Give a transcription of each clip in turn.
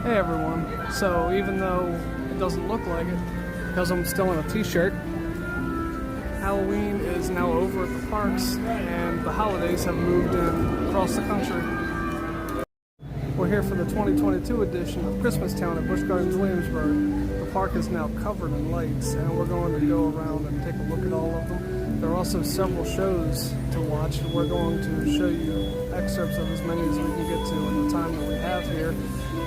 Hey everyone, so even though it doesn't look like it, because I'm still in a t-shirt, Halloween is now over at the parks and the holidays have moved in across the country. We're here for the 2022 edition of Christmas Town at Busch Gardens, Williamsburg. The park is now covered in lights and we're going to go around and take a look at all of them. There are also several shows to watch and we're going to show you excerpts of as many as we can get to in the time that we have here.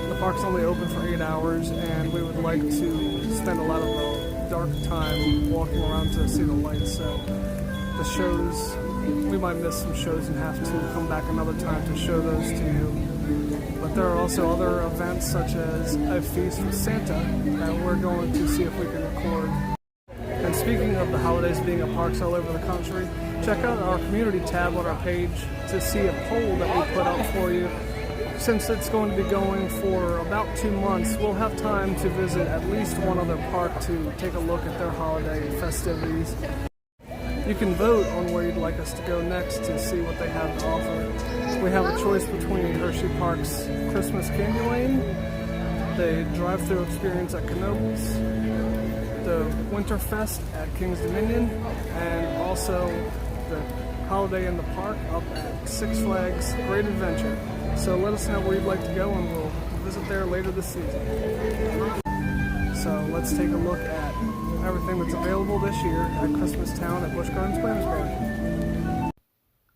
The park's only open for 8 hours and we would like to spend a lot of the dark time walking around to see the lights. So the shows, we might miss some shows and have to come back another time to show those to you. But there are also other events such as a feast with Santa that we're going to see if we can record. And speaking of the holidays being at parks all over the country, check out our community tab on our page to see a poll that we put up for you. Since it's going to be going for about 2 months, we'll have time to visit at least one other park to take a look at their holiday festivities. You can vote on where you'd like us to go next to see what they have to offer. We have a choice between Hershey Park's Christmas Candy Lane, the drive-thru experience at Knoebels, the Winterfest at King's Dominion, and also the Holiday in the Park up at Six Flags Great Adventure. So let us know where you'd like to go and we'll visit there later this season. So let's take a look at everything that's available this year at Christmas Town at Busch Gardens, Williamsburg.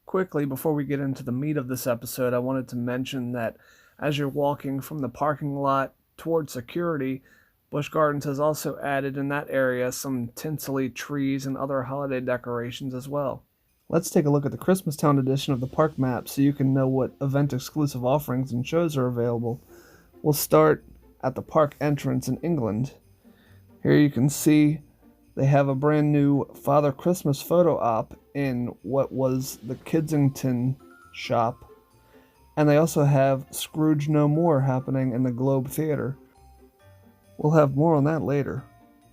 Quickly, before we get into the meat of this episode, I wanted to mention that as you're walking from the parking lot towards security, Busch Gardens has also added in that area some tinsely trees and other holiday decorations as well. Let's take a look at the Christmas Town edition of the park map so you can know what event-exclusive offerings and shows are available. We'll start at the park entrance in England. Here you can see they have a brand new Father Christmas photo op in what was the Kidsington shop. And they also have Scrooge No More happening in the Globe Theater. We'll have more on that later.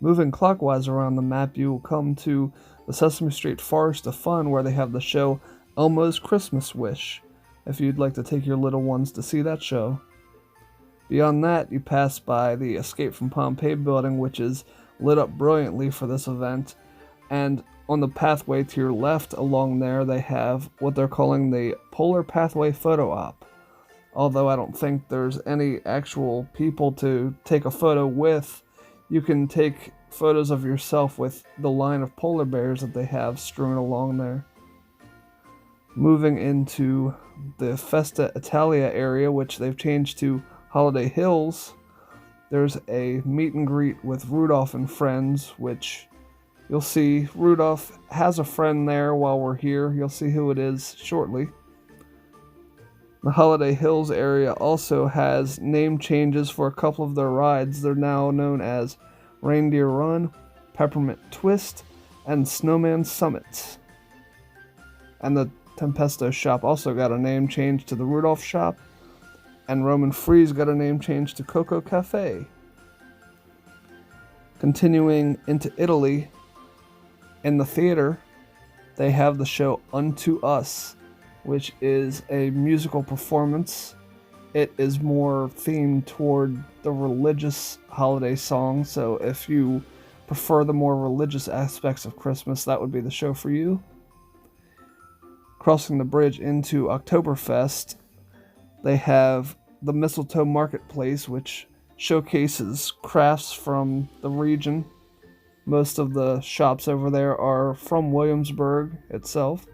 Moving clockwise around the map, you will come to the Sesame Street Forest of Fun, where they have the show Elmo's Christmas Wish, if you'd like to take your little ones to see that show. Beyond that, you pass by the Escape from Pompeii building, which is lit up brilliantly for this event, and on the pathway to your left along there, they have what they're calling the Polar Pathway Photo Op. Although I don't think there's any actual people to take a photo with, you can take photos of yourself with the line of polar bears that they have strewn along there. Moving into the Festa Italia area, which they've changed to Holiday Hills, there's a meet and greet with Rudolph and friends, which you'll see Rudolph has a friend there while we're here. You'll see who it is shortly. The Holiday Hills area also has name changes for a couple of their rides. They're now known as Reindeer Run, Peppermint Twist, and Snowman Summit. And the Tempesto shop also got a name change to the Rudolph shop, and Roman Freeze got a name change to Coco Cafe. Continuing into Italy, in the theater, they have the show Unto Us, which is a musical performance. It is more themed toward the religious holiday songs, so if you prefer the more religious aspects of Christmas, that would be the show for you. Crossing the bridge into Oktoberfest, they have the Mistletoe Marketplace, which showcases crafts from the region. Most of the shops over there are from Williamsburg itself.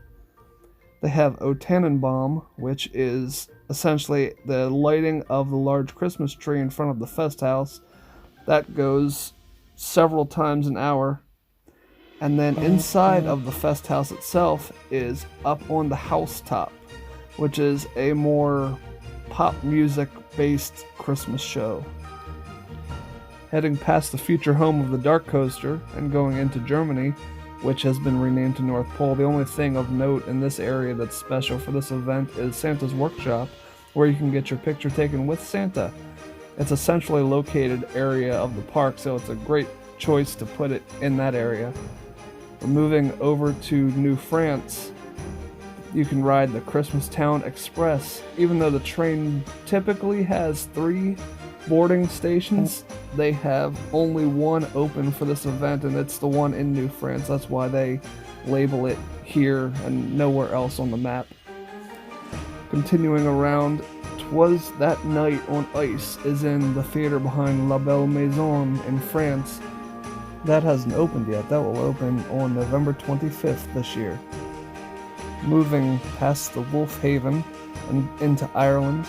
They have O Tannenbaum, which is essentially the lighting of the large Christmas tree in front of the Festhaus. That goes several times an hour. And then inside of the Festhaus itself is Up on the Haustop, which is a more pop music based Christmas show. Heading past the future home of the DarKoaster and going into Germany, which has been renamed to North Pole, the only thing of note in this area that's special for this event is Santa's Workshop, where you can get your picture taken with Santa. It's a centrally located area of the park, so it's a great choice to put it in that area. We're moving over to New France. You can ride the Christmas Town Express. Even though the train typically has 3 boarding stations, they have only one open for this event, and it's the one in New France. That's why they label it here and nowhere else on the map. Continuing around, 'Twas That Night on Ice is in the theater behind La Belle Maison in France. That hasn't opened yet. That will open on November 25th this year. Moving past the Wolf Haven and into Ireland,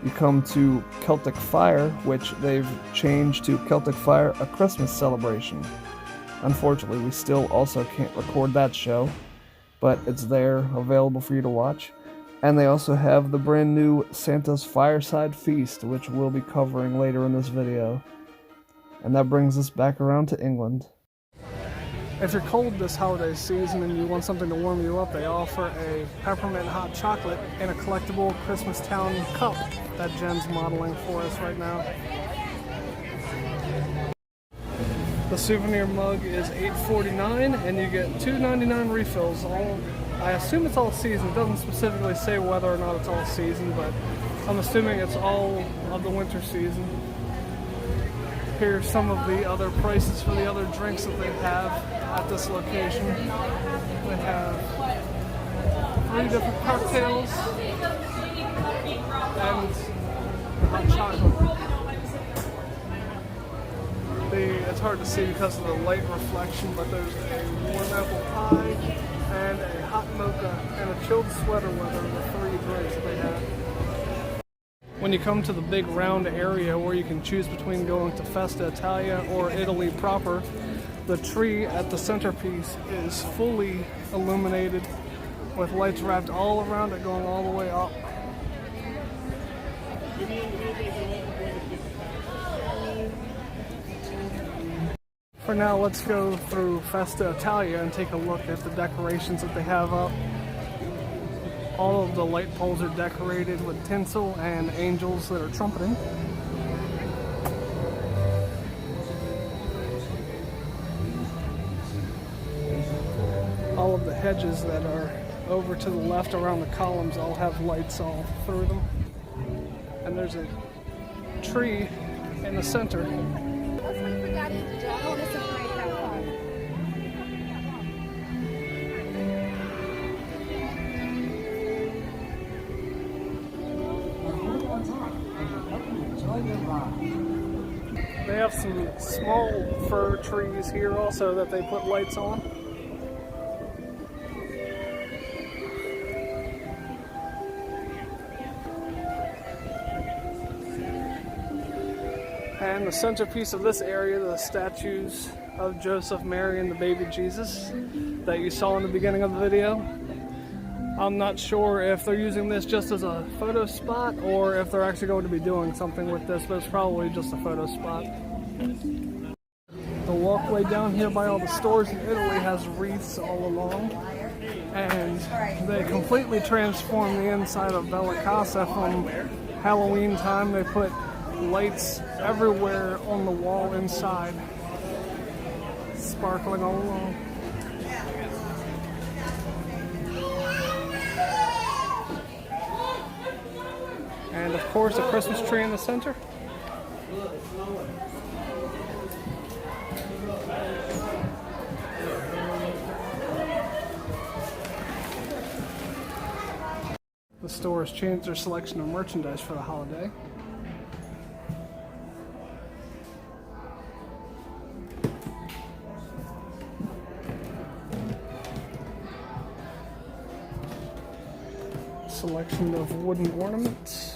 you come to Celtic Fire, which they've changed to Celtic Fire, a Christmas celebration. Unfortunately, we still also can't record that show, but it's there, available for you to watch. And they also have the brand new Santa's Fireside Feast, which we'll be covering later in this video. And that brings us back around to England. If you're cold this holiday season and you want something to warm you up, they offer a peppermint hot chocolate in a collectible Christmas Town cup that Jen's modeling for us right now. The souvenir mug is $8.49 and you get $2.99 refills. I assume it's all season. It doesn't specifically say whether or not it's all season, but I'm assuming it's all of the winter season. Here's some of the other prices for the other drinks that they have at this location. They have 3 different cocktails and hot chocolate. It's hard to see because of the light reflection, but there's a warm apple pie and a hot mocha and a chilled sweater weather, the 3 drinks that they have. When you come to the big round area where you can choose between going to Festa Italia or Italy proper, the tree at the centerpiece is fully illuminated with lights wrapped all around it going all the way up. For now, let's go through Festa Italia and take a look at the decorations that they have up. All of the light poles are decorated with tinsel and angels that are trumpeting. All of the hedges that are over to the left around the columns all have lights all through them. And there's a tree in the center. They have some small fir trees here also that they put lights on. And the centerpiece of this area, the statues of Joseph, Mary, and the baby Jesus that you saw in the beginning of the video. I'm not sure if they're using this just as a photo spot or if they're actually going to be doing something with this, but it's probably just a photo spot. The walkway down here by all the stores in Italy has wreaths all along, and they completely transformed the inside of Casa from Halloween time. They put lights everywhere on the wall inside, sparkling all along. And of course, a Christmas tree in the center. The store has changed their selection of merchandise for the holiday. Selection of wooden ornaments.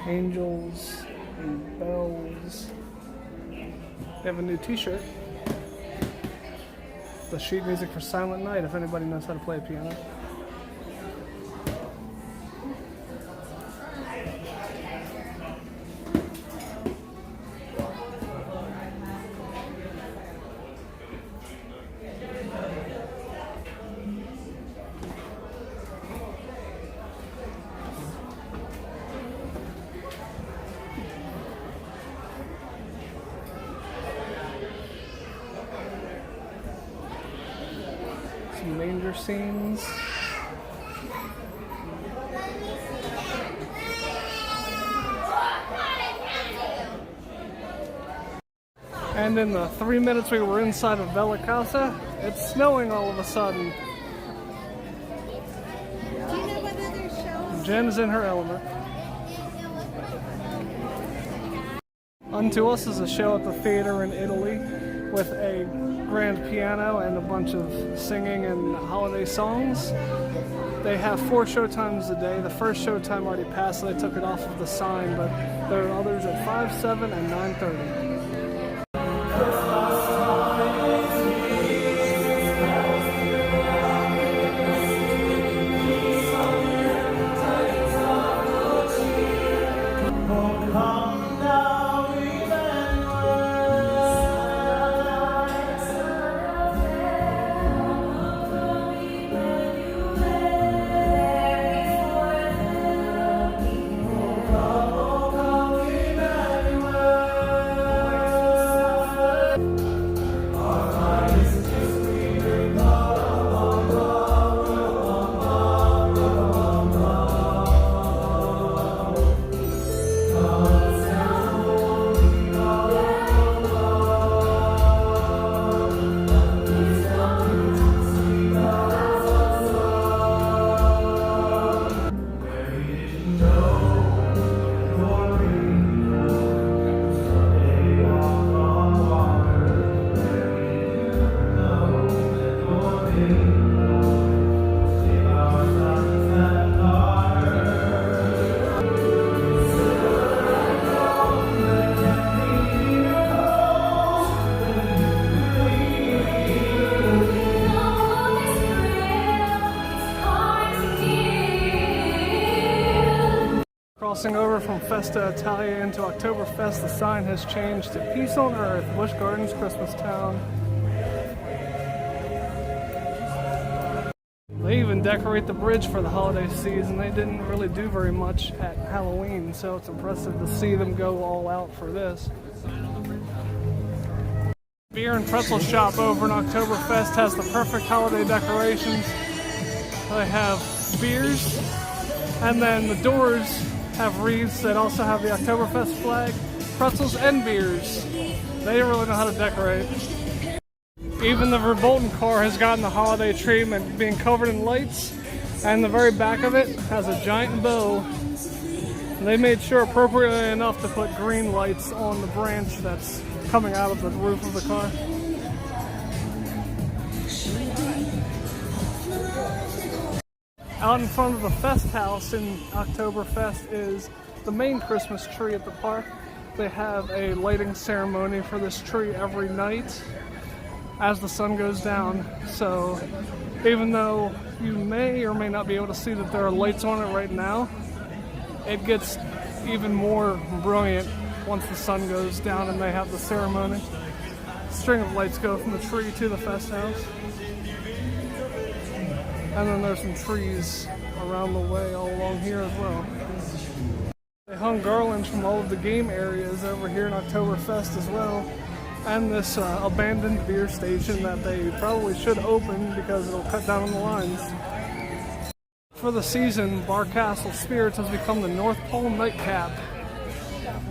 Angels and bells. They have a new t-shirt. The sheet music for Silent Night, if anybody knows how to play a piano. Manger scenes. And in the 3 minutes we were inside of Casa, it's snowing all of a sudden. Do you know what other shows? Jen's in her element. Unto Us is a show at the theater in Italy with a grand piano and a bunch of singing and holiday songs. They have 4 showtimes a day. The first showtime already passed, so they took it off of the sign, but there are others at 5, 7, and 9:30. Crossing over from Festa Italia into Oktoberfest, the sign has changed to Peace on Earth, Busch Gardens, Christmas Town. They even decorate the bridge for the holiday season. They didn't really do very much at Halloween, so it's impressive to see them go all out for this. Beer and pretzel shop over in Oktoberfest has the perfect holiday decorations. They have beers, and then the doors have wreaths that also have the Oktoberfest flag, pretzels, and beers. They really know how to decorate. Even the Verbolten car has gotten the holiday treatment, being covered in lights, and the very back of it has a giant bow. And they made sure appropriately enough to put green lights on the branch that's coming out of the roof of the car. Out in front of the Festhaus in Oktoberfest is the main Christmas tree at the park. They have a lighting ceremony for this tree every night as the sun goes down. So even though you may or may not be able to see that there are lights on it right now, it gets even more brilliant once the sun goes down and they have the ceremony. A string of lights go from the tree to the Festhaus. And then there's some trees around the way all along here as well. They hung garlands from all of the game areas over here in Oktoberfest as well. And this abandoned beer station that they probably should open because it'll cut down on the lines. For the season, BarKastle Spirits has become the North Pole nightcap.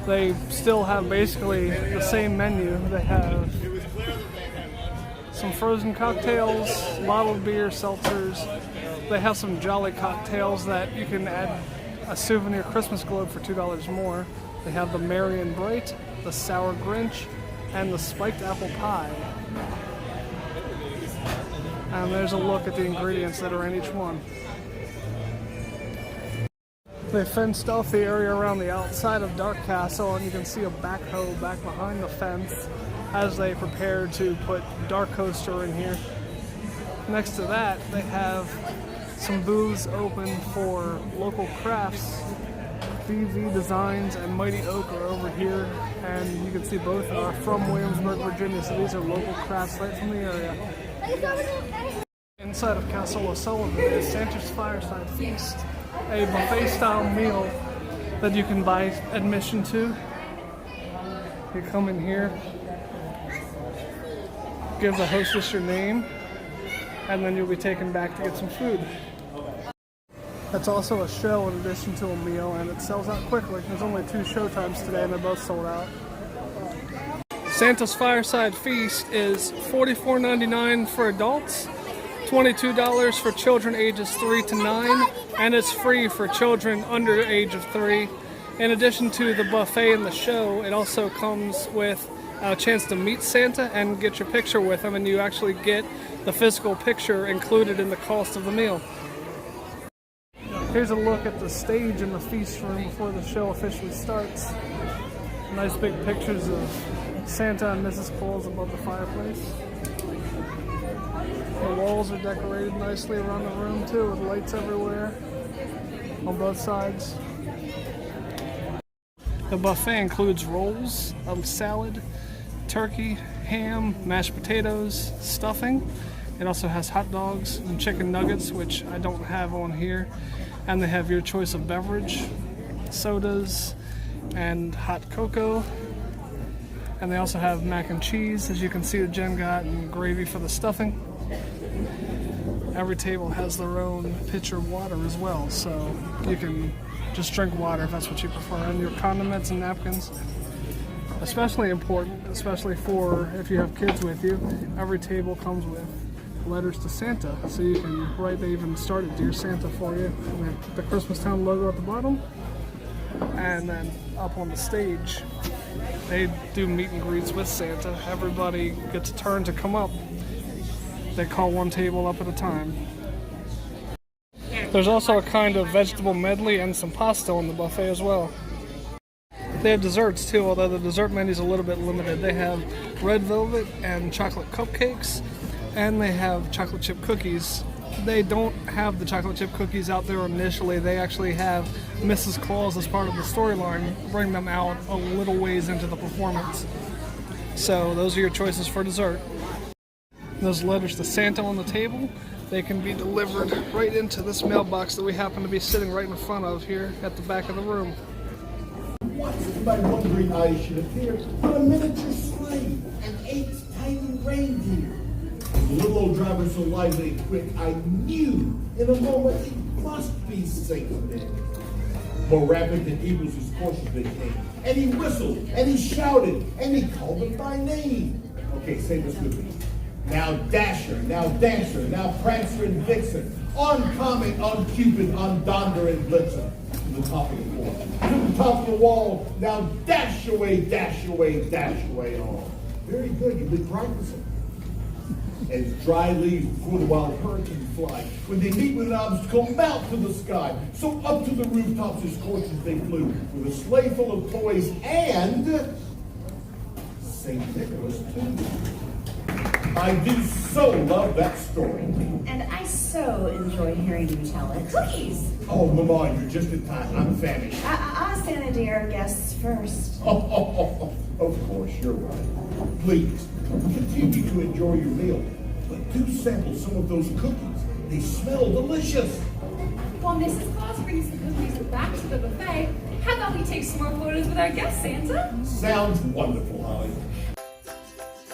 They still have basically the same menu. They have some frozen cocktails, bottled beer, seltzers. They have some jolly cocktails that you can add a souvenir Christmas globe for $2 more. They have the Merry and Bright, the Sour Grinch, and the Spiked Apple Pie. And there's a look at the ingredients that are in each one. They fenced off the area around the outside of DarKoaster, and you can see a backhoe back behind the fence as they prepare to put DarKoaster in here. Next to that, they have some booths open for local crafts. BV Designs and Mighty Oak are over here, and you can see both are from Williamsburg, Virginia, so these are local crafts right from the area. Inside of Castle O'Sullivan is Santa's Fireside Feast, a buffet-style meal that you can buy admission to. You come in here, give the hostess your name, and then you'll be taken back to get some food. It's also a show in addition to a meal, and it sells out quickly. There's only 2 showtimes today, and they're both sold out. Santa's Fireside Feast is $44.99 for adults, $22 for children ages 3 to 9, and it's free for children under the age of 3. In addition to the buffet and the show, it also comes with a chance to meet Santa and get your picture with him, and you actually get the physical picture included in the cost of the meal. Here's a look at the stage in the feast room before the show officially starts. Nice big pictures of Santa and Mrs. Claus above the fireplace. The walls are decorated nicely around the room too, with lights everywhere on both sides. The buffet includes rolls, a salad, turkey, ham, mashed potatoes, stuffing. It also has hot dogs and chicken nuggets, which I don't have on here. And they have your choice of beverage, sodas, and hot cocoa. And they also have mac and cheese, as you can see that Jen got, and gravy for the stuffing. Every table has their own pitcher of water as well, so you can just drink water if that's what you prefer. And your condiments and napkins, especially important, especially for if you have kids with you. Every table comes with letters to Santa, so you can write. They even started Dear Santa for you. And the Christmas Town logo at the bottom, and then up on the stage they do meet and greets with Santa. Everybody gets a turn to come up. They call one table up at a time. There's also a kind of vegetable medley and some pasta on the buffet as well. They have desserts too, although the dessert menu is a little bit limited. They have red velvet and chocolate cupcakes, and they have chocolate chip cookies. They don't have the chocolate chip cookies out there initially. They actually have Mrs. Claus as part of the storyline bring them out a little ways into the performance. So those are your choices for dessert. Those letters to Santa on the table, they can be delivered right into this mailbox that we happen to be sitting right in front of here at the back of the room. What's my wondering eyes should appear but a miniature sleigh and 8 tiny reindeer. The little old driver so lively and quick, I knew in a moment he must be Saint. More rapid than eagles whose courses they came. And he whistled, and he shouted, and he called them by name. Okay, say this with me. Now Dasher, now Dancer, now Prancer and Vixen, on Comet, on Cupid, on Donder and Blitzen, to the top of the wall, to the top of the wall, now dash away, dash away, dash away on. Very good, you've been practicing. As dry leaves before the wild hurricane fly, when they meet with an obstacle, mount to the sky. So up to the rooftops as coursers they flew, with a sleigh full of toys and St. Nicholas too. I do so love that story. And I so enjoy hearing you tell it. Cookies! Oh, Mama, you're just in time. I'm famished. Santa dear, guests first. Of course, you're right. Please, continue to enjoy your meal, but do sample some of those cookies. They smell delicious. While Mrs. Claus brings the cookies back to the buffet, how about we take some more photos with our guest Santa? Sounds wonderful, Holly.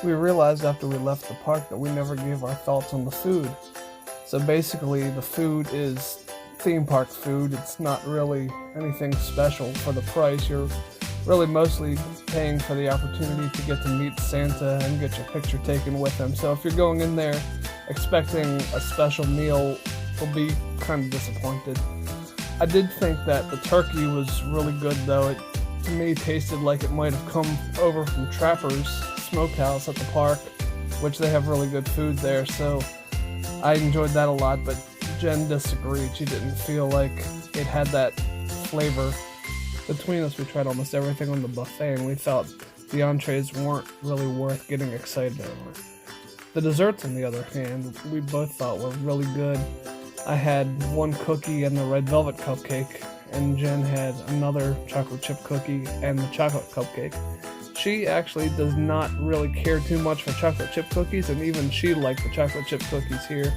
We realized after we left the park that we never gave our thoughts on the food. So basically the food is theme park food. It's not really anything special for the price. You're really mostly paying for the opportunity to get to meet Santa and get your picture taken with him. So if you're going in there expecting a special meal, you'll be kind of disappointed. I did think that the turkey was really good though. It to me tasted like it might have come over from Trapper's Smokehouse at the park, which they have really good food there, so I enjoyed that a lot, but Jen disagreed. She didn't feel like it had that flavor. Between us, we tried almost everything on the buffet, and we felt the entrees weren't really worth getting excited over. The desserts, on the other hand, we both thought were really good. I had one cookie and the red velvet cupcake, and Jen had another chocolate chip cookie and the chocolate cupcake. She actually does not really care too much for chocolate chip cookies, and even she liked the chocolate chip cookies here.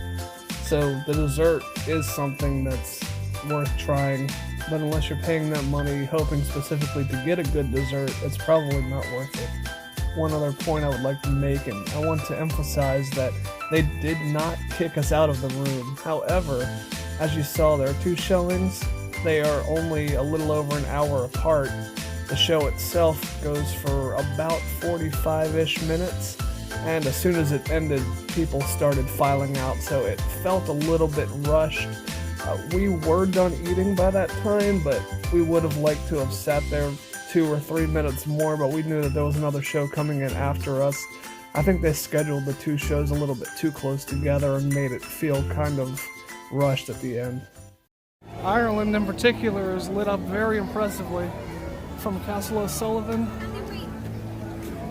So the dessert is something that's worth trying, but unless you're paying that money hoping specifically to get a good dessert, it's probably not worth it. One other point I would like to make, and I want to emphasize that they did not kick us out of the room. However, as you saw, there are 2 showings. They are only a little over an hour apart, The show itself goes for about 45-ish minutes, and as soon as it ended, people started filing out, so it felt a little bit rushed. We were done eating by that time, but we would have liked to have sat there 2 or 3 minutes more, but we knew that there was another show coming in after us. I think they scheduled the 2 shows a little bit too close together and made it feel kind of rushed at the end. Ireland in particular is lit up very impressively. From Castle O'Sullivan,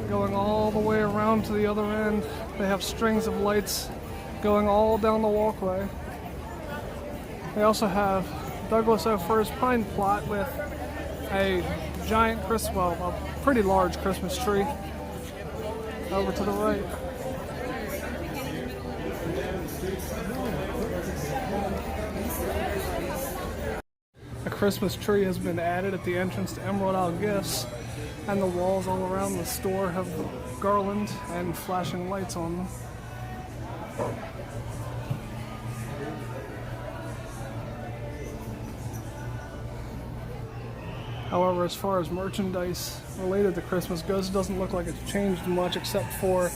going all the way around to the other end. They have strings of lights going all down the walkway. They also have Douglas O'Fur's pine plot with a giant a pretty large Christmas tree over to the right. A Christmas tree has been added at the entrance to Emerald Isle Gifts, and the walls all around the store have garland and flashing lights on them. However, as far as merchandise related to Christmas goes, it doesn't look like it's changed much, except for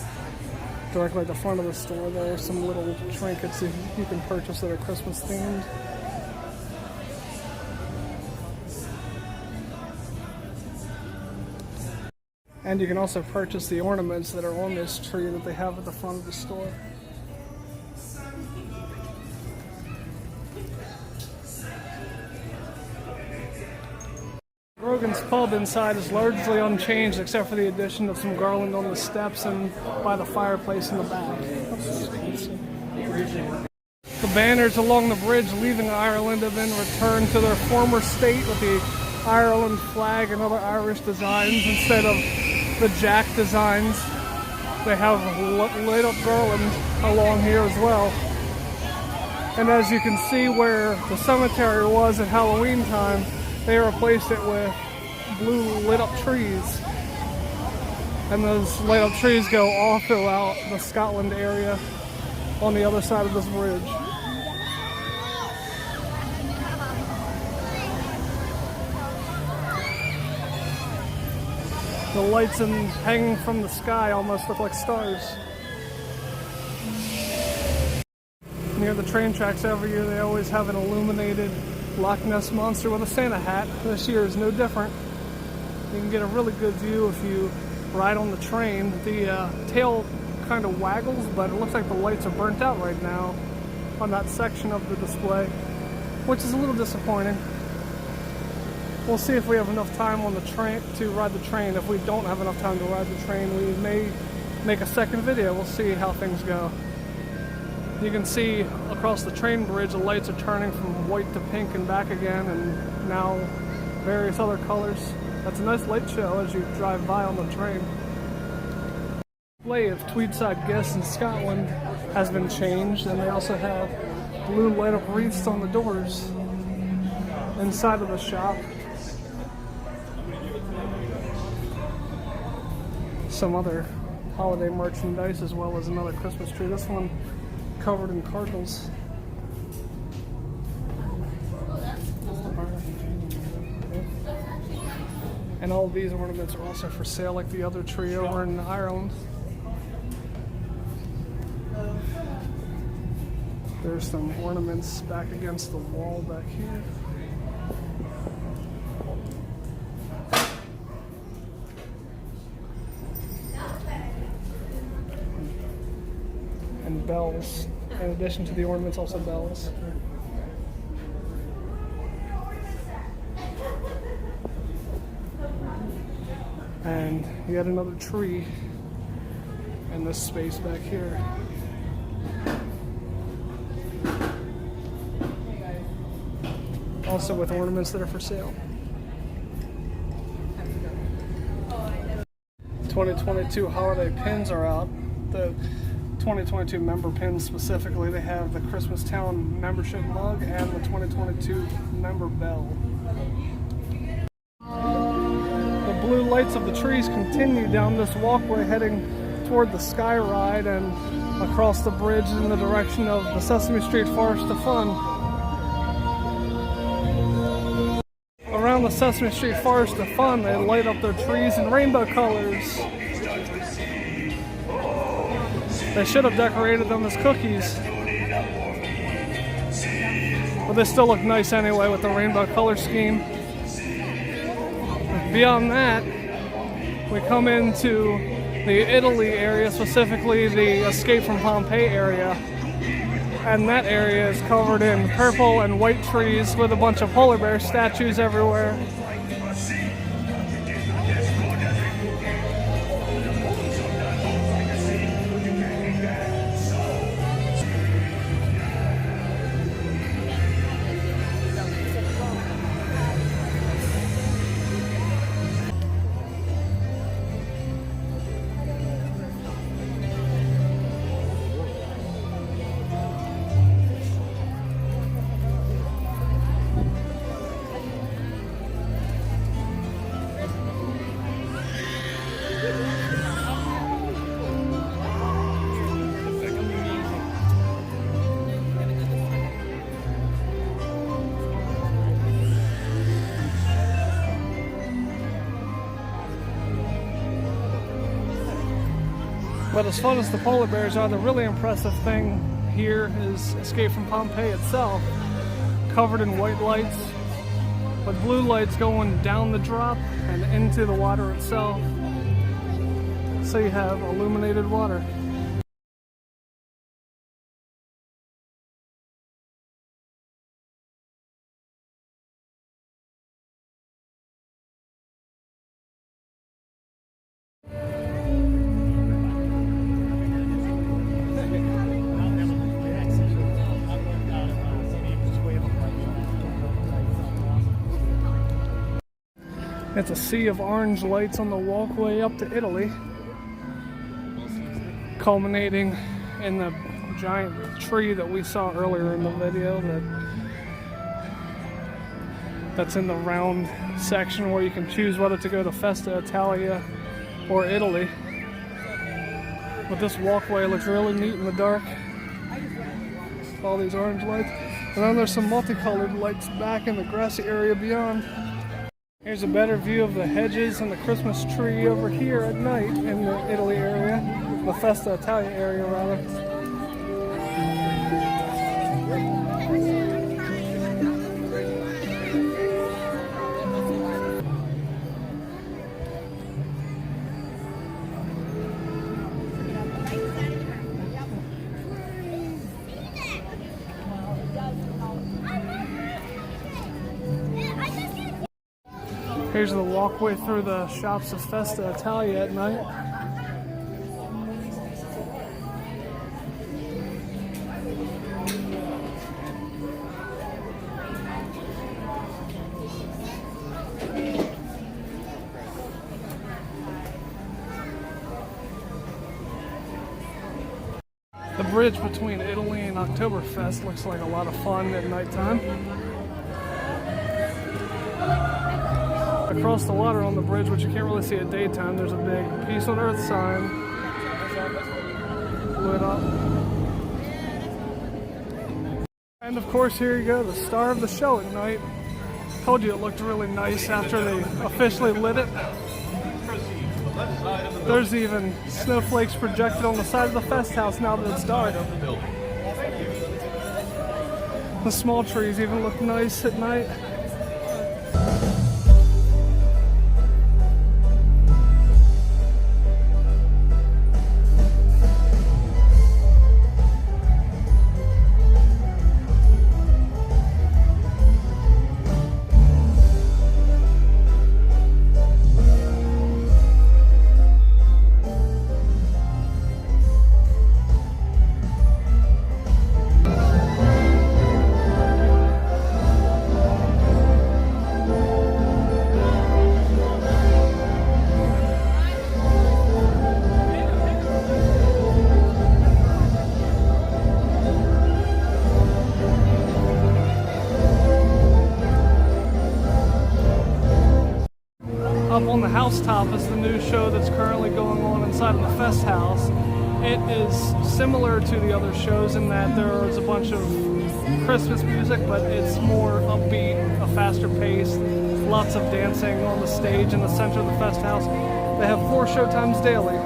directly at the front of the store there are some little trinkets that you can purchase that are Christmas themed. And you can also purchase the ornaments that are on this tree that they have at the front of the store. Grogan's pub inside is largely unchanged except for the addition of some garland on the steps and by the fireplace in the back. The banners along the bridge leaving Ireland have been returned to their former state with the Ireland flag and other Irish designs instead of the Jack designs. They have lit up garland along here as well. And as you can see where the cemetery was at Halloween time, they replaced it with blue lit up trees. And those lit up trees go all throughout the Scotland area on the other side of this bridge. The lights hanging from the sky almost look like stars. Near the train tracks every year they always have an illuminated Loch Ness monster with a Santa hat. This year is no different. You can get a really good view if you ride on the train. The tail kind of waggles, but it looks like the lights are burnt out right now on that section of the display, which is a little disappointing. We'll see if we have enough time on the train to ride the train. If we don't have enough time to ride the train, we may make a second video. We'll see how things go. You can see across the train bridge the lights are turning from white to pink and back again, and now various other colors. That's a nice light show as you drive by on the train. The display of Tweedside Gifts in Scotland has been changed, and they also have blue light up wreaths on the doors inside of the shop. Some other holiday merchandise as well as another Christmas tree. This one covered in cardinals. And all of these ornaments are also for sale like the other tree over in Ireland. There's some ornaments back against the wall back here. And bells. In addition to the ornaments, also bells. And yet another tree in this space back here. Also with ornaments that are for sale. 2022 holiday pins are out. The 2022 member pins specifically. They have the Christmastown membership mug and the 2022 member bell. The blue lights of the trees continue down this walkway heading toward the Sky Ride and across the bridge in the direction of the Sesame Street Forest of Fun. Around the Sesame Street Forest of Fun, they light up their trees in rainbow colors. They should have decorated them as cookies. But they still look nice anyway with the rainbow color scheme. Beyond that, we come into the Italy area, specifically the Escape from Pompeii area. And that area is covered in purple and white trees with a bunch of polar bear statues everywhere. But as fun as the polar bears are, the really impressive thing here is Escape from Pompeii itself, covered in white lights, with blue lights going down the drop and into the water itself. So you have illuminated water. It's a sea of orange lights on the walkway up to Italy, culminating in the giant tree that we saw earlier in the video that's in the round section where you can choose whether to go to Festa Italia or Italy. But this walkway looks really neat in the dark. All these orange lights. And then there's some multicolored lights back in the grassy area beyond. Here's a better view of the hedges and the Christmas tree over here at night in the Italy area, the Festa Italia area rather. Here's the walkway through the shops of Festa Italia at night. The bridge between Italy and Oktoberfest looks like a lot of fun at nighttime. Across the water on the bridge, which you can't really see at daytime, there's a big Peace on Earth sign lit up. And of course, here you go, the star of the show at night. Told you it looked really nice after they officially lit it. There's even snowflakes projected on the side of the Festhaus now that it's dark. The small trees even look nice at night. Up on the Haustop is the new show that's currently going on inside of the Festhaus. It is similar to the other shows in that there is a bunch of Christmas music, but it's more upbeat, a faster pace. Lots of dancing on the stage in the center of the Festhaus. They have 4 showtimes daily.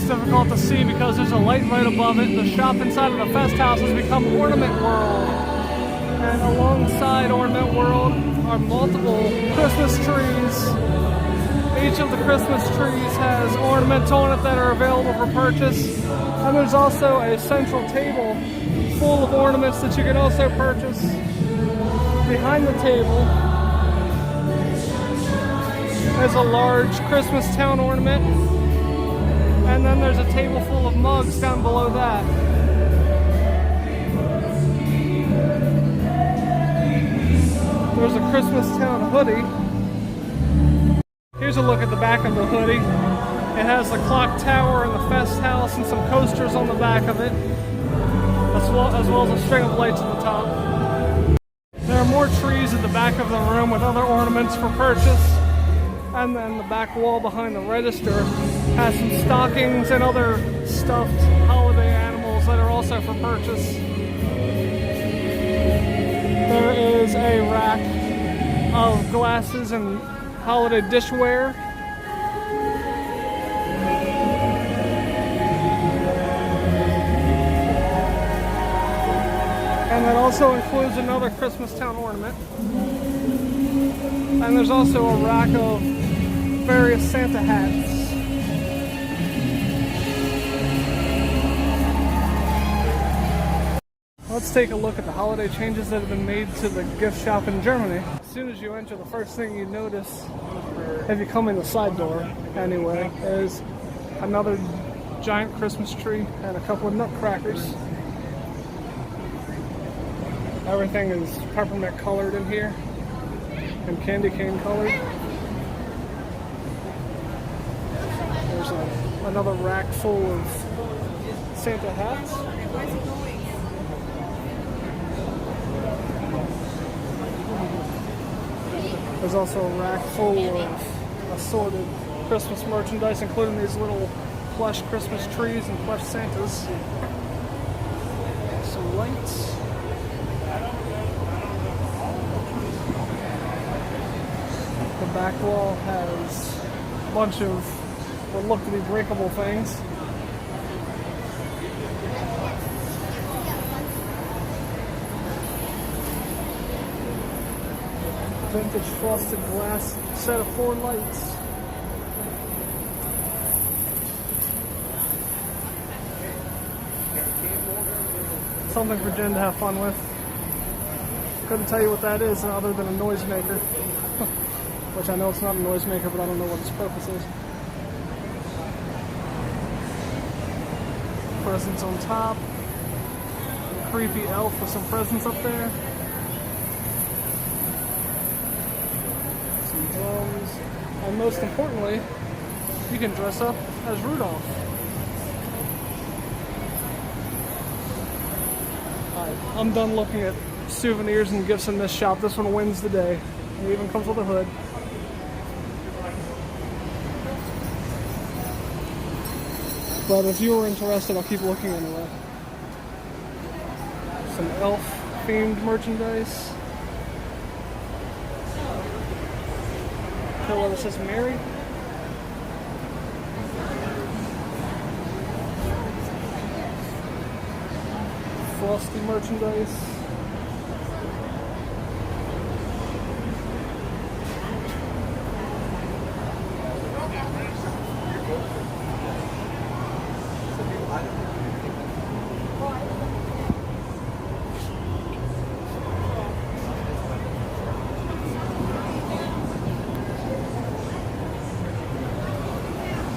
Difficult to see because there's a light right above it. The shop inside of the Festhaus has become Ornament World. And alongside Ornament World are multiple Christmas trees. Each of the Christmas trees has ornaments on it that are available for purchase. And there's also a central table full of ornaments that you can also purchase. Behind the table is a large Christmas town ornament. And then there's a table full of mugs down below that. There's a Christmas Town hoodie. Here's a look at the back of the hoodie. It has the clock tower and the Festhaus and some coasters on the back of it, as well as a string of lights at the top. There are more trees at the back of the room with other ornaments for purchase. And then the back wall behind the register has some stockings and other stuffed holiday animals that are also for purchase. There is a rack of glasses and holiday dishware. And that also includes another Christmas Town ornament. And there's also a rack of various Santa hats. Let's take a look at the holiday changes that have been made to the gift shop in Germany. As soon as you enter, the first thing you notice, if you come in the side door anyway, is another giant Christmas tree and a couple of nutcrackers. Everything is peppermint colored in here and candy cane colored. There's another rack full of Santa hats. There's also a rack full of assorted Christmas merchandise, including these little plush Christmas trees and plush Santas. Some lights. The back wall has a bunch of what look to be breakable things. Vintage frosted glass set of 4 lights. Something for Jen to have fun with. Couldn't tell you what that is other than a noisemaker. Which I know it's not a noisemaker, but I don't know what its purpose is. Presents on top. Creepy elf with some presents up there. Some drums. And most importantly, you can dress up as Rudolph. Alright, I'm done looking at souvenirs and gifts in this shop. This one wins the day. It even comes with a hood. But if you were interested, I'll keep looking anyway. Some elf-themed merchandise. Pillow that says Mary. Frosty merchandise.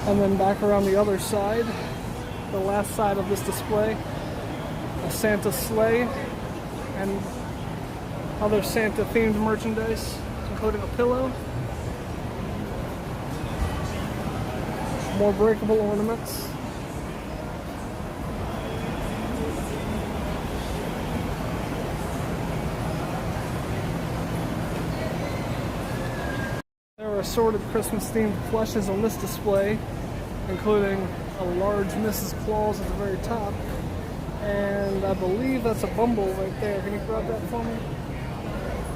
And then back around the other side, the last side of this display, a Santa sleigh and other Santa themed merchandise, including a pillow, more breakable ornaments, there are assorted Christmas themed plushes on this display, including a large Mrs. Claus at the very top. And I believe that's a Bumble right there. Can you grab that for me?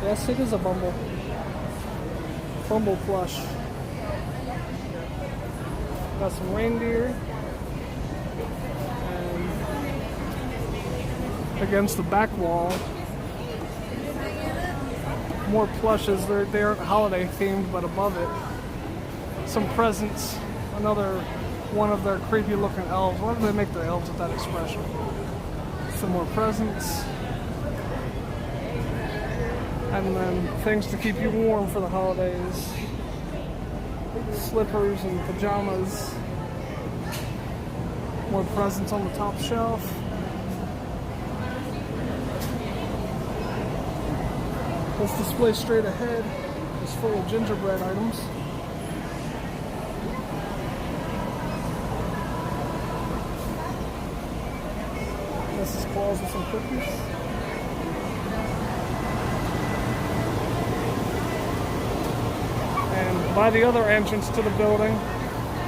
Yes, it is a Bumble. Bumble plush. Got some reindeer. And against the back wall, more plushes. They aren't holiday themed, but above it, some presents. Another one of their creepy looking elves. Why do they make the elves with that expression? Some more presents. And then things to keep you warm for the holidays. Slippers and pajamas. More presents on the top shelf. This display straight ahead is full of gingerbread items. Mrs. Claus with some cookies. And by the other entrance to the building,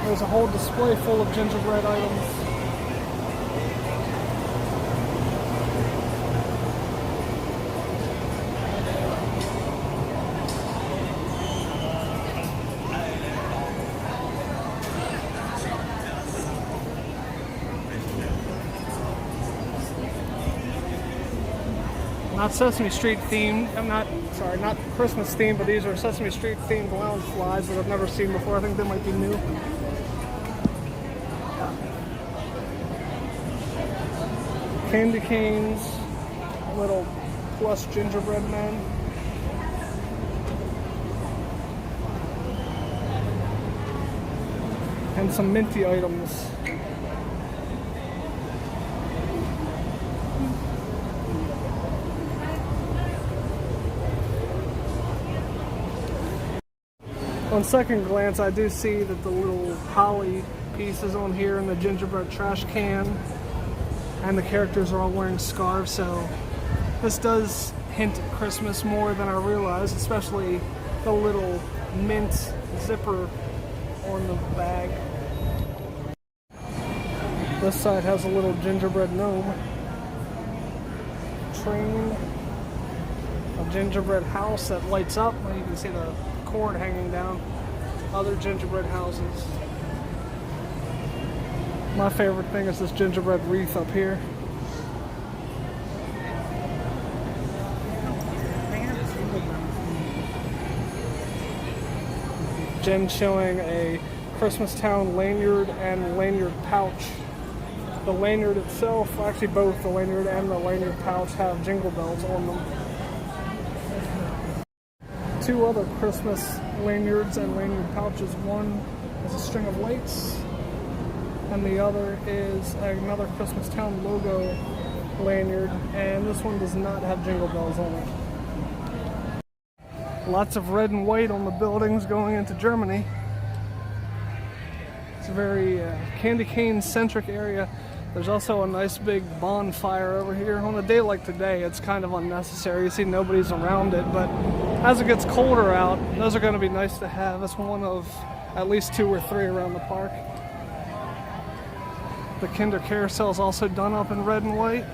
there's a whole display full of gingerbread items. Not Sesame Street themed. Not Christmas themed, but these are Sesame Street themed lounge flies that I've never seen before. I think they might be new. Candy canes, little plus gingerbread men. And some minty items. On second glance, I do see that the little holly pieces on here and the gingerbread trash can and the characters are all wearing scarves, so this does hint at Christmas more than I realized, especially the little mint zipper on the bag. This side has a little gingerbread gnome, train, a gingerbread house that lights up. You can see the cord hanging down, other gingerbread houses. My favorite thing is this gingerbread wreath up here. Jen showing a Christmas Town lanyard and lanyard pouch. The lanyard itself, actually both the lanyard and the lanyard pouch have jingle bells on them. Two other Christmas lanyards and lanyard pouches. One is a string of lights, and the other is another Christmas Town logo lanyard, and this one does not have jingle bells on it. Lots of red and white on the buildings going into Germany. It's a very candy cane centric area. There's also a nice big bonfire over here. On a day like today, it's kind of unnecessary. You see nobody's around it, but as it gets colder out, those are going to be nice to have. That's one of at least 2 or 3 around the park. The Kinder Carousel is also done up in red and white.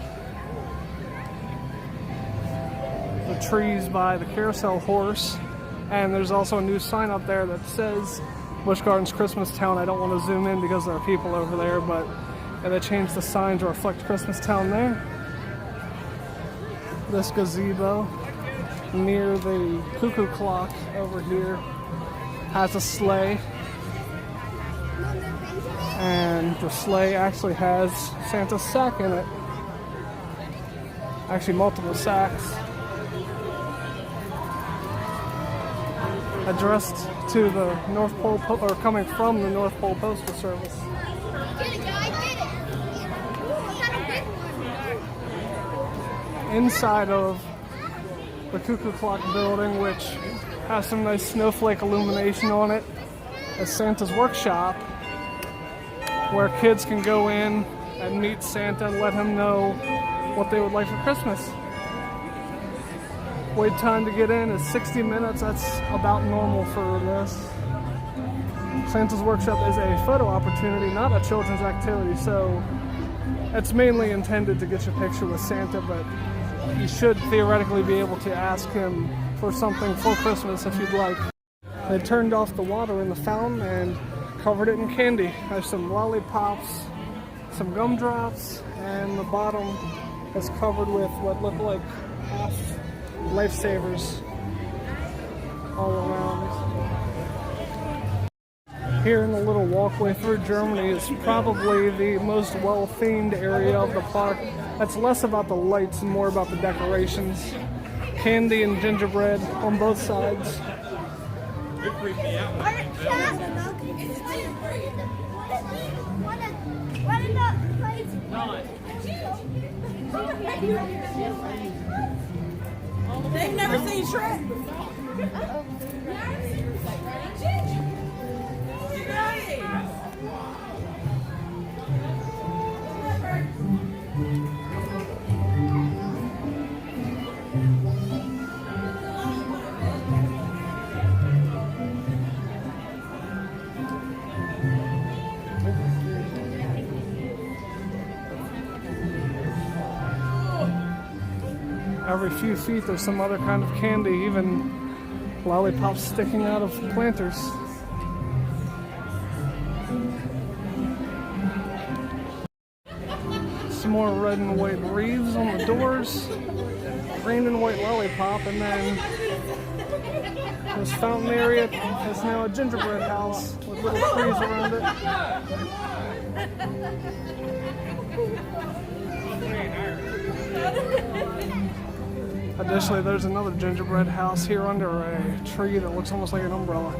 The trees by the carousel horse, and there's also a new sign up there that says Busch Gardens Christmas Town. I don't want to zoom in because there are people over there, but they changed the sign to reflect Christmas Town there. This gazebo near the cuckoo clock over here has a sleigh, and the sleigh actually has Santa's sack in it. Actually, multiple sacks. Addressed to the North Pole, or coming from the North Pole Postal Service. Get it, guys, get it! I got a big one! Inside of the Cuckoo Clock building, which has some nice snowflake illumination on it, is Santa's Workshop, where kids can go in and meet Santa and let him know what they would like for Christmas. Wait time to get in is 60 minutes. That's about normal for this. Santa's Workshop is a photo opportunity, not a children's activity, so it's mainly intended to get your picture with Santa, but you should theoretically be able to ask him for something for Christmas if you'd like. They turned off the water in the fountain and covered it in candy. There's some lollipops, some gumdrops, and the bottom is covered with what look like half lifesavers all around. Here in the little walkway through Germany is probably the most well-themed area of the park. That's less about the lights and more about the decorations. Candy and gingerbread on both sides. They've never seen Shrek. Every few feet there's some other kind of candy, even lollipops sticking out of planters. Some more red and white wreaths on the doors, green and white lollipop, and then this fountain area is now a gingerbread house with little trees around it. Additionally, there's another gingerbread house here under a tree that looks almost like an umbrella.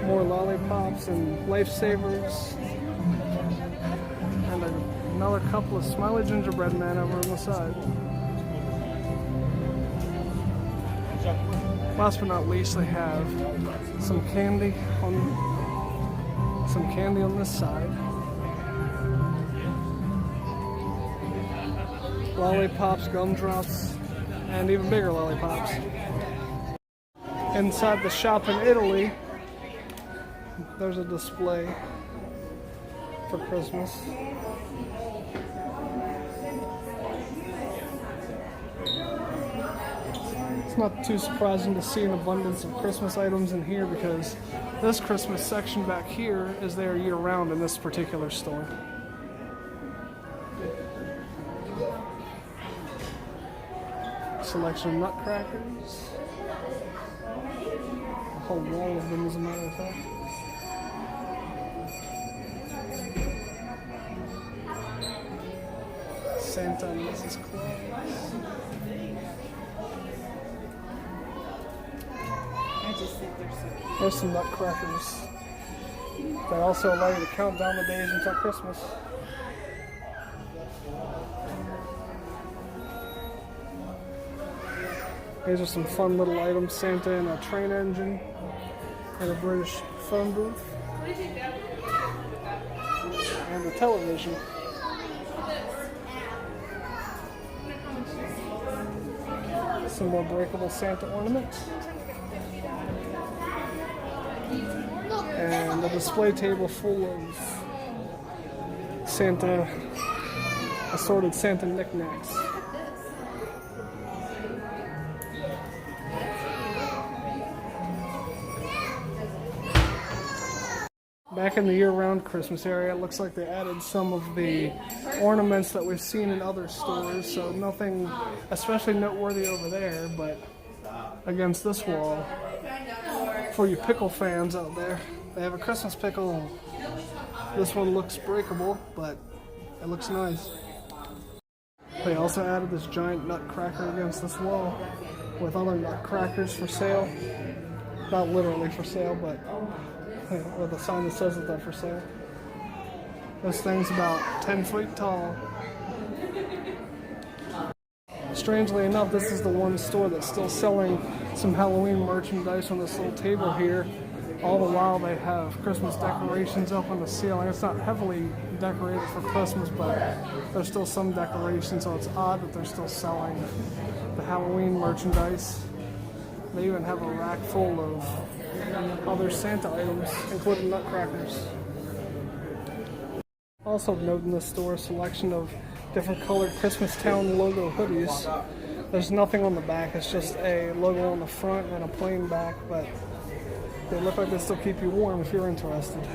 More lollipops and lifesavers. And another couple of smiley gingerbread men over on the side. Last but not least, they have some candy on this side. Lollipops, gumdrops, and even bigger lollipops. Inside the shop in Italy, there's a display for Christmas. It's not too surprising to see an abundance of Christmas items in here because this Christmas section back here is there year-round in this particular store. Selection of nutcrackers. A whole wall of them, as a matter of fact. Santa and Mrs. Claus. There's some nutcrackers. They also allow you to count down the days until Christmas. These are some fun little items. Santa in a train engine and a British phone booth. television. Some more breakable Santa ornaments. And a display table full of Santa, assorted Santa knickknacks. Back in the year-round Christmas area, it looks like they added some of the ornaments that we've seen in other stores, so nothing especially noteworthy over there, but against this wall, for you pickle fans out there, they have a Christmas pickle. This one looks breakable, but it looks nice. They also added this giant nutcracker against this wall with other nutcrackers for sale. Not literally for sale, but with a sign that says that they're for sale. This thing's about 10 feet tall. Strangely enough, this is the one store that's still selling some Halloween merchandise on this little table here. All the while they have Christmas decorations up on the ceiling. It's not heavily decorated for Christmas, but there's still some decorations, so it's odd that they're still selling the Halloween merchandise. They even have a rack full of other Santa items, including nutcrackers. Also note in this store a selection of different colored Christmas Town logo hoodies. There's nothing on the back, it's just a logo on the front and a plain back, but they look like they still keep you warm if you're interested.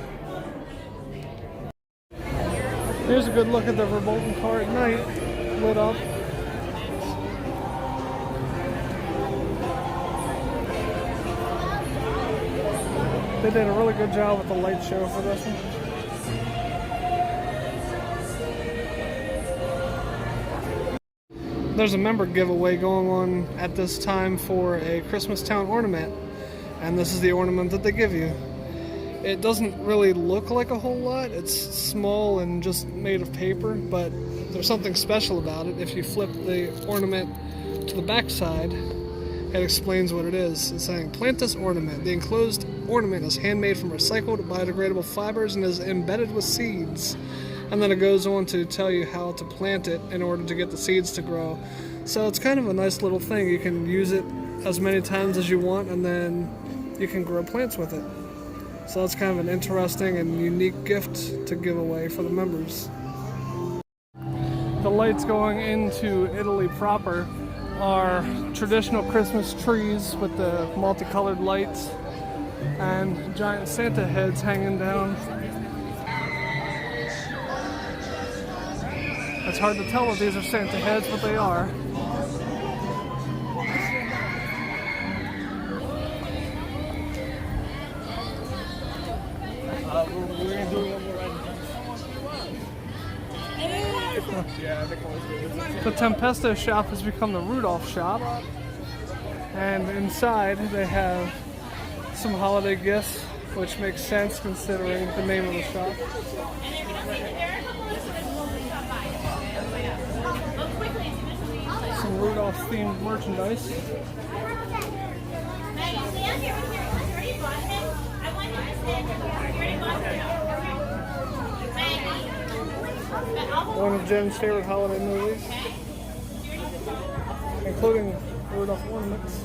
Here's a good look at the Verbolten car at night, lit up. They did a really good job with the light show for this one. There's a member giveaway going on at this time for a Christmas Town ornament, and this is the ornament that they give you. It doesn't really look like a whole lot. It's small and just made of paper, but there's something special about it. If you flip the ornament to the back side, it explains what it is. It's saying, plant this ornament. The enclosed ornament is handmade from recycled biodegradable fibers and is embedded with seeds. And then it goes on to tell you how to plant it in order to get the seeds to grow. So it's kind of a nice little thing. You can use it as many times as you want, and then you can grow plants with it. So that's kind of an interesting and unique gift to give away for the members. The lights going into Italy proper are traditional Christmas trees with the multicolored lights and giant Santa heads hanging down. It's hard to tell if these are Santa heads, but they are. We're going to do one more right. The Tempesta shop has become the Rudolph shop. And inside they have some holiday gifts, which makes sense considering the name of the shop. Some Rudolph themed merchandise. One of Jen's favorite holiday movies, including Rudolph ornaments.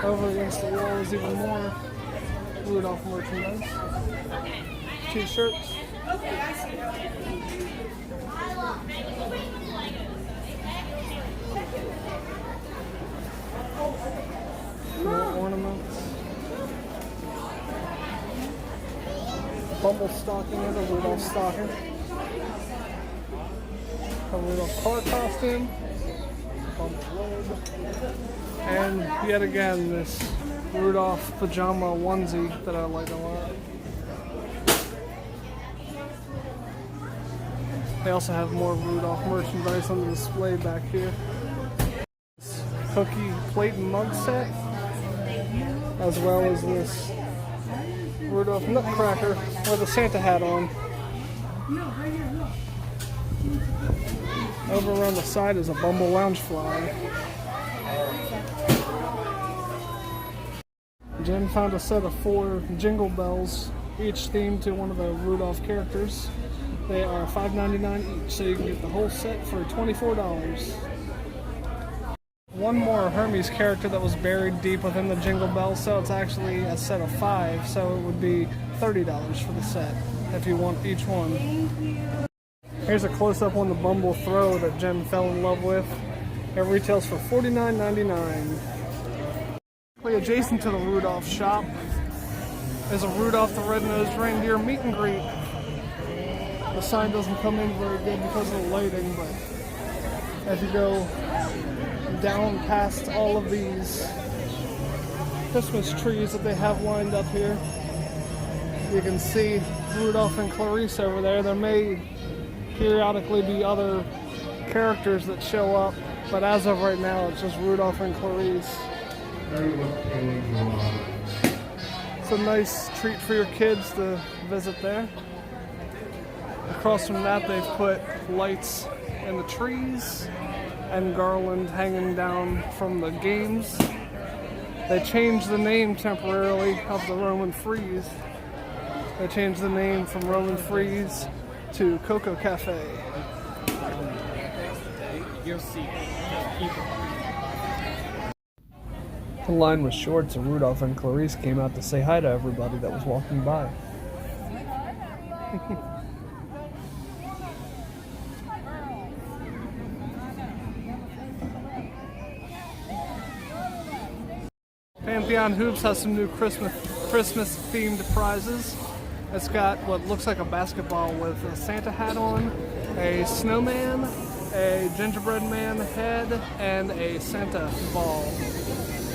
Over against the wall is even more Rudolph merchandise. T-shirts. More ornaments. Bumble stocking and a Rudolph stocking. A Rudolph car costume. Bumble robe. And yet again, this Rudolph pajama onesie that I like a lot. They also have more Rudolph merchandise on the display back here. This cookie plate and mug set, as well as this Rudolph nutcracker with a Santa hat on. Over on the side is a Bumble loungefly. Jen found a set of 4 jingle bells, each themed to one of the Rudolph characters. They are $5.99 each, so you can get the whole set for $24. One more Hermes character that was buried deep within the jingle bell, so it's actually a set of 5, so it would be $30 for the set if you want each one. Here's a close-up on the Bumble Throw that Jen fell in love with. It retails for $49.99. Adjacent to the Rudolph shop is a Rudolph the Red-Nosed Reindeer meet and greet. The sign doesn't come in very good because of the lighting, but as you go down past all of these Christmas trees that they have lined up here, you can see Rudolph and Clarice over there. There may periodically be other characters that show up, but as of right now, it's just Rudolph and Clarice. It's a nice treat for your kids to visit there. Across from that, they've put lights in the trees and garland hanging down from the games. They changed the name temporarily of the Roman Frieze. They changed the name from Roman Frieze to Coco Cafe. The line was short, so Rudolph and Clarice came out to say hi to everybody that was walking by. Pantheon Hoops has some new Christmas-themed prizes. It's got what looks like a basketball with a Santa hat on, a snowman, a gingerbread man head, and a Santa ball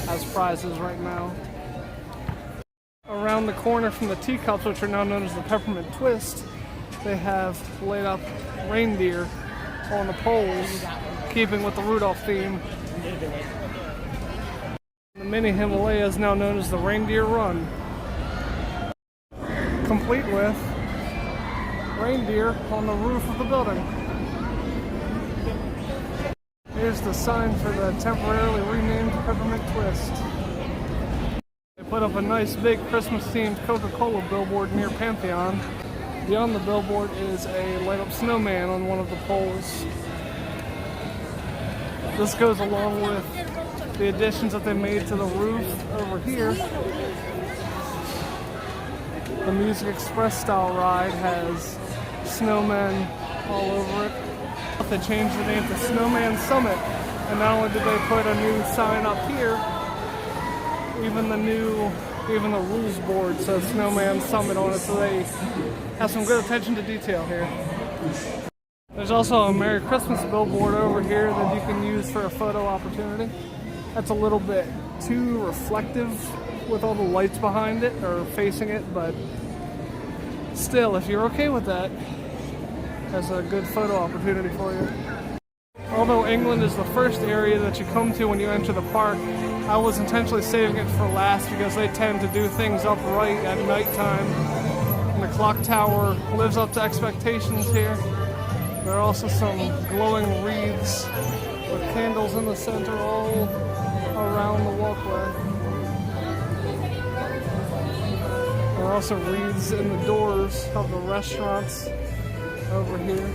as prizes right now. Around the corner from the teacups, which are now known as the Peppermint Twist, they have laid up reindeer on the poles, keeping with the Rudolph theme. The mini Himalaya is now known as the Reindeer Run, complete with reindeer on the roof of the building. Here's the sign for the temporarily renamed Peppermint Twist. They put up a nice big Christmas-themed Coca-Cola billboard near Pantheon. Beyond the billboard is a light-up snowman on one of the poles. This goes along with the additions that they made to the roof over here. The Music Express style ride has snowmen all over it. They changed the name to Snowman Summit, and not only did they put a new sign up here, even the rules board says Snowman Summit on it, so they have some good attention to detail here. There's also a Merry Christmas billboard over here that you can use for a photo opportunity. That's a little bit too reflective with all the lights behind it or facing it, but still, if you're okay with that, that's a good photo opportunity for you. Although England is the first area that you come to when you enter the park, I was intentionally saving it for last because they tend to do things up right at nighttime. And the clock tower lives up to expectations here. There are also some glowing wreaths with candles in the center all around the walkway. There are also wreaths in the doors of the restaurants over here.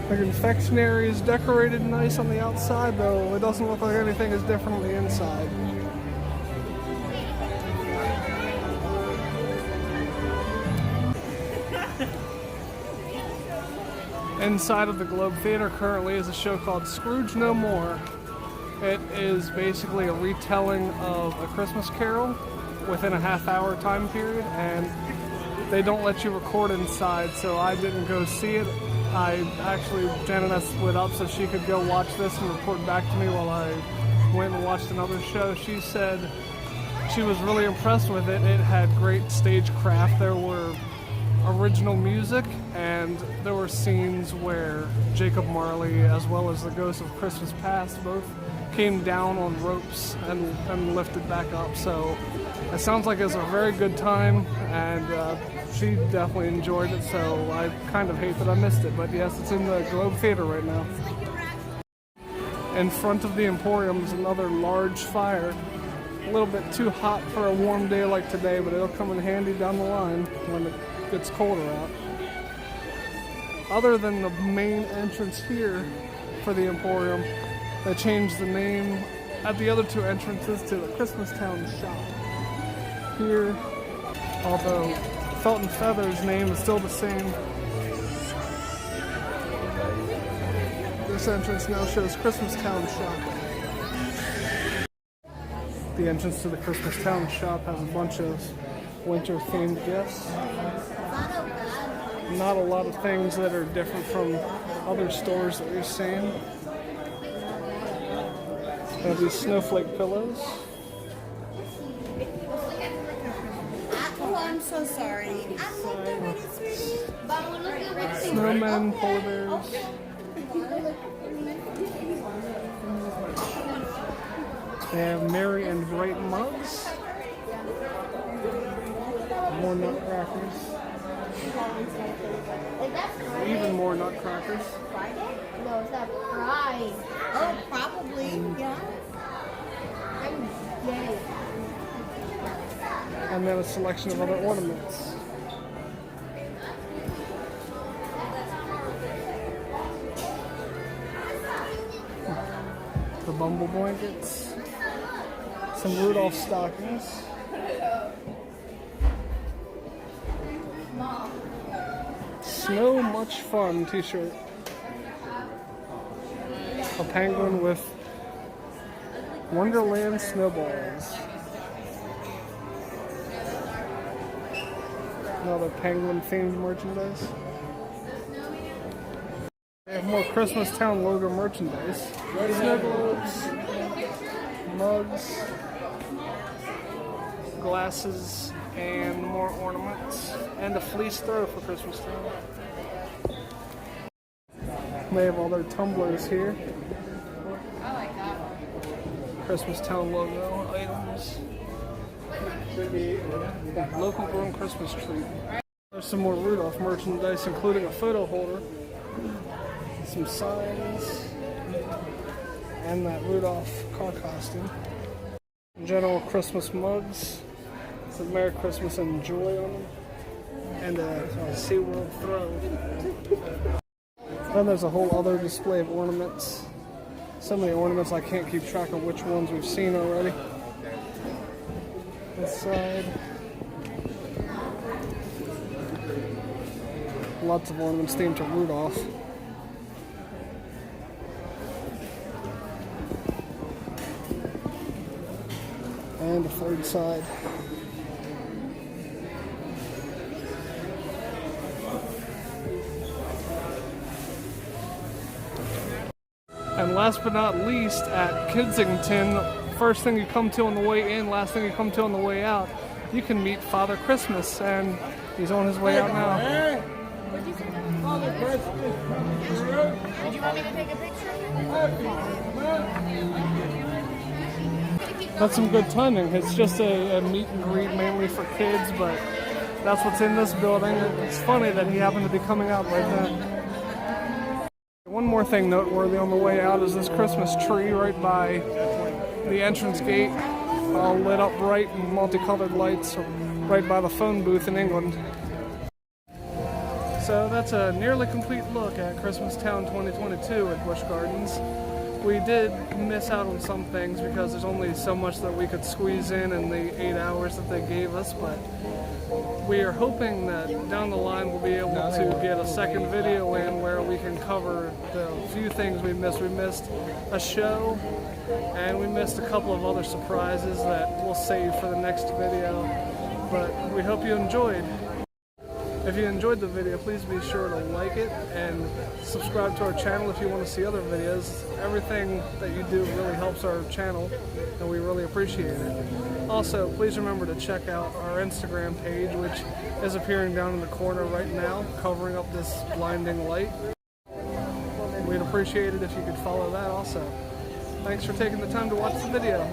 The confectionery is decorated nice on the outside, though it doesn't look like anything is different on the inside. Inside of the Globe Theater currently is a show called Scrooge No More. It is basically a retelling of A Christmas Carol within a half-hour time period, and they don't let you record inside, so I didn't go see it. Jen and I split up so she could go watch this and report back to me while I went and watched another show. She said she was really impressed with it. It had great stagecraft. There were original music, and there were scenes where Jacob Marley, as well as the Ghost of Christmas Past, both came down on ropes and lifted back up. So it sounds like it was a very good time, and she definitely enjoyed it, so I kind of hate that I missed it. But yes, it's in the Globe Theater right now. In front of the Emporium is another large fire. A little bit too hot for a warm day like today, but it'll come in handy down the line when it gets colder out. Other than the main entrance here for the Emporium, they changed the name at the other two entrances to the Christmastown Shop. Here, although Felt and Feather's name is still the same, this entrance now shows Christmastown Shop. The entrance to the Christmastown Shop has a bunch of winter-themed gifts. Not a lot of things that are different from other stores that we've seen. We have these snowflake pillows. Oh, I'm so sorry. Snowmen, polar bears. They have merry and bright mugs. More nutcrackers. Even more nutcrackers. No, it's not fried. Oh, probably. Yeah. I'm gay. And then a selection of other ornaments. The bumble blankets. Some Rudolph stockings. Snow Much Fun t-shirt. A penguin with Wonderland snowballs. Another penguin themed merchandise. They have more Christmastown logo merchandise. Snow globes, mugs, glasses, and more ornaments, and a fleece throw for Christmastown. They have all their tumblers here. Christmastown logo items. Local grown Christmas tree. There's some more Rudolph merchandise, including a photo holder, some signs, and that Rudolph car costume. General Christmas mugs. It says Merry Christmas and Joy on them. And a SeaWorld throw. Then there's a whole other display of ornaments. So many ornaments I can't keep track of which ones we've seen already. This side. Lots of ornaments themed to Rudolph. And a third side. And last but not least, at Kensington, first thing you come to on the way in, last thing you come to on the way out, you can meet Father Christmas, and he's on his way out now. Father Christmas. Did you want me to take a picture? That's some good timing. It's just a meet and greet mainly for kids, but that's what's in this building. It's funny that he happened to be coming out right then. One more thing noteworthy on the way out is this Christmas tree right by the entrance gate, all lit up bright and multicolored lights right by the phone booth in England. So that's a nearly complete look at Christmastown 2022 at Busch Gardens. We did miss out on some things because there's only so much that we could squeeze in the 8 hours that they gave us, but we are hoping that down the line we'll be able to get a second video in where we can cover the few things we missed. We missed a show, and we missed a couple of other surprises that we'll save for the next video, but we hope you enjoyed. If you enjoyed the video, please be sure to like it and subscribe to our channel if you want to see other videos. Everything that you do really helps our channel, and we really appreciate it. Also, please remember to check out our Instagram page, which is appearing down in the corner right now, covering up this blinding light. We'd appreciate it if you could follow that also. Thanks for taking the time to watch the video.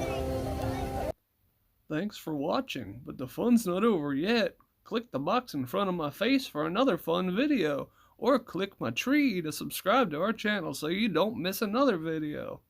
Thanks for watching, but the fun's not over yet. Click the box in front of my face for another fun video, or click my tree to subscribe to our channel so you don't miss another video.